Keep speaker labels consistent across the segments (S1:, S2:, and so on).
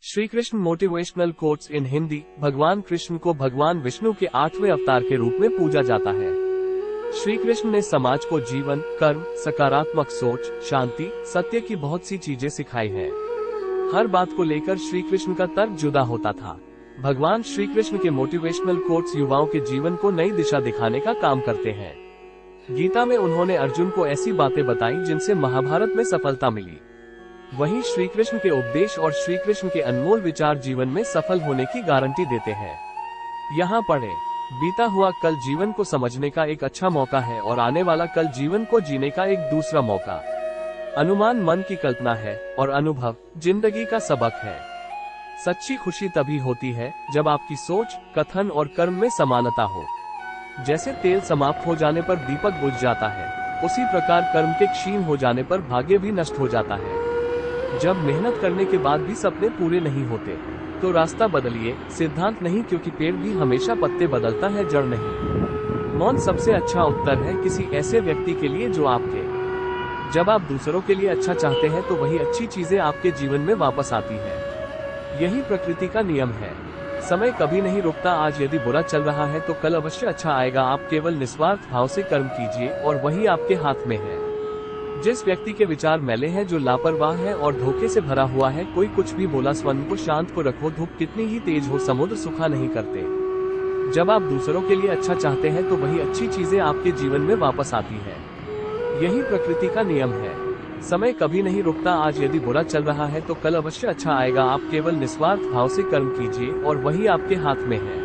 S1: Shri Krishna motivational quotes in Hindi. भगवान कृष्ण को भगवान विष्णु के 8वें अवतार के रूप में पूजा जाता है। श्री कृष्ण ने समाज को जीवन, कर्म, सकारात्मक सोच, शांति, सत्य की बहुत सी चीजें सिखाई हैं। हर बात को लेकर श्री कृष्ण का तर्क जुदा होता था। भगवान श्री कृष्ण के मोटिवेशनल कोट्स युवाओं के जीवन को नई दिशा दिखाने का काम करते हैं। गीता में उन्होंने अर्जुन को ऐसी बातें बताई जिनसे महाभारत में सफलता मिली। वहीं श्री कृष्ण के उपदेश और श्री कृष्ण के अनमोल विचार जीवन में सफल होने की गारंटी देते हैं। यहाँ पढ़ें, बीता हुआ कल जीवन को समझने का एक अच्छा मौका है और आने वाला कल जीवन को जीने का एक दूसरा मौका। अनुमान मन की कल्पना है और अनुभव जिंदगी का सबक है। सच्ची खुशी तभी होती है जब आपकी सोच, कथन और कर्म में समानता हो। जैसे तेल समाप्त हो जाने पर दीपक बुझ जाता है, उसी प्रकार कर्म के क्षीण हो जाने पर भाग्य भी नष्ट हो जाता है। जब मेहनत करने के बाद भी सपने पूरे नहीं होते तो रास्ता बदलिए, सिद्धांत नहीं, क्योंकि पेड़ भी हमेशा पत्ते बदलता है, जड़ नहीं। मौन सबसे अच्छा उत्तर है किसी ऐसे व्यक्ति के लिए जो आपके। जब आप दूसरों के लिए अच्छा चाहते हैं तो वही अच्छी चीजें आपके जीवन में वापस आती है। यही प्रकृति का नियम है। समय कभी नहीं रुकता। आज यदि बुरा चल रहा है तो कल अवश्य अच्छा आएगा। आप केवल निस्वार्थ भाव से कर्म कीजिए और वही आपके हाथ में है। जिस व्यक्ति के विचार मैले हैं, जो लापरवाह है और धोखे से भरा हुआ है, कोई कुछ भी बोला, स्वर्ण को शांत को रखो, धूप कितनी ही तेज हो समुद्र सूखा नहीं करते। जब आप दूसरों के लिए अच्छा चाहते हैं तो वही अच्छी चीजें आपके जीवन में वापस आती है। यही प्रकृति का नियम है। समय कभी नहीं रुकता। आज यदि बुरा चल रहा है तो कल अवश्य अच्छा आएगा। आप केवल निस्वार्थ भाव से कर्म कीजिए और वही आपके हाथ में है।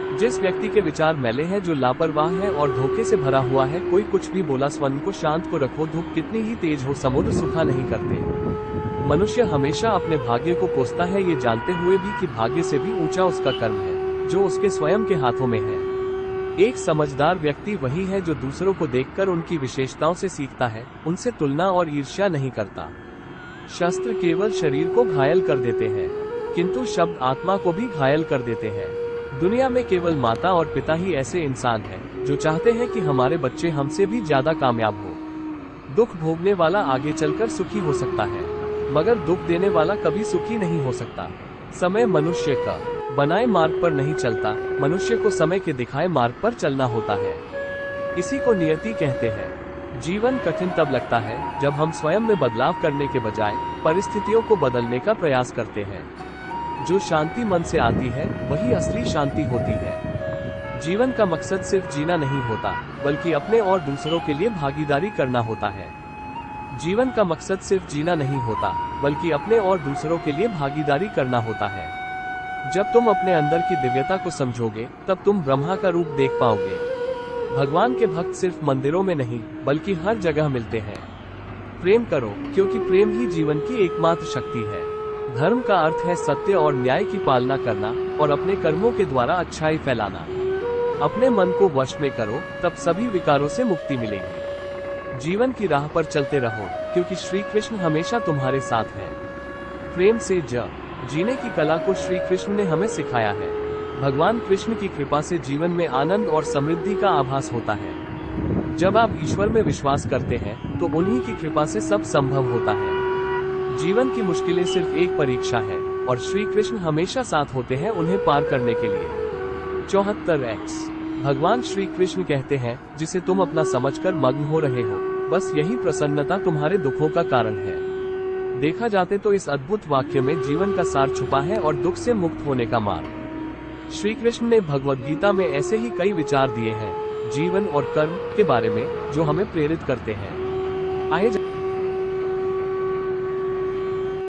S1: जिस व्यक्ति के विचार मैले हैं, जो लापरवाह है और धोखे से भरा हुआ है, कोई कुछ भी बोला, स्वर्ण को शांत को रखो, धूप कितनी ही तेज हो समुद्र सूखा नहीं करते। मनुष्य हमेशा अपने भाग्य को कोसता है, ये जानते हुए भी कि भाग्य से भी ऊंचा उसका कर्म है जो उसके स्वयं के हाथों में है। एक समझदार व्यक्ति वही है जो दूसरों को देखकर उनकी विशेषताओं से सीखता है, उनसे तुलना और ईर्ष्या नहीं करता। शस्त्र केवल शरीर को घायल कर देते हैं, किंतु शब्द आत्मा को भी घायल कर देते हैं। दुनिया में केवल माता और पिता ही ऐसे इंसान हैं जो चाहते हैं कि हमारे बच्चे हमसे भी ज्यादा कामयाब हो। दुख भोगने वाला आगे चलकर सुखी हो सकता है, मगर दुख देने वाला कभी सुखी नहीं हो सकता। समय मनुष्य का बनाए मार्ग पर नहीं चलता, मनुष्य को समय के दिखाए मार्ग पर चलना होता है। इसी को नियति कहते हैं। जीवन कठिन तब लगता है जब हम स्वयं में बदलाव करने के बजाय परिस्थितियों को बदलने का प्रयास करते हैं। जो शांति मन से आती है वही असली शांति होती है। जीवन का मकसद सिर्फ जीना नहीं होता, बल्कि अपने और दूसरों के लिए भागीदारी करना होता है। जीवन का मकसद सिर्फ जीना नहीं होता, बल्कि अपने और दूसरों के लिए भागीदारी करना होता है। जब तुम अपने अंदर की दिव्यता को समझोगे, तब तुम ब्रह्मा का रूप देख पाओगे। भगवान के भक्त सिर्फ मंदिरों में नहीं, बल्कि हर जगह मिलते हैं। प्रेम करो, क्योंकि प्रेम ही जीवन की एकमात्र शक्ति है। धर्म का अर्थ है सत्य और न्याय की पालना करना और अपने कर्मों के द्वारा अच्छाई फैलाना। अपने मन को वश में करो, तब सभी विकारों से मुक्ति मिलेगी। जीवन की राह पर चलते रहो, क्योंकि श्री कृष्ण हमेशा तुम्हारे साथ हैं। प्रेम से जीने की कला को श्री कृष्ण ने हमें सिखाया है। भगवान कृष्ण की कृपा से जीवन में आनंद और समृद्धि का आभास होता है। जब आप ईश्वर में विश्वास करते हैं तो उन्हीं की कृपा से सब संभव होता है। जीवन की मुश्किलें सिर्फ एक परीक्षा है और श्री कृष्ण हमेशा साथ होते हैं उन्हें पार करने के लिए। 74x भगवान श्री कृष्ण कहते हैं, जिसे तुम अपना समझकर मग्न हो रहे हो, बस यही प्रसन्नता तुम्हारे दुखों का कारण है। देखा जाते तो इस अद्भुत वाक्य में जीवन का सार छुपा है और दुख से मुक्त होने का मार्ग। श्री कृष्ण ने भगवद गीता में ऐसे ही कई विचार दिए हैं जीवन और कर्म के बारे में, जो हमें प्रेरित करते हैं। आइए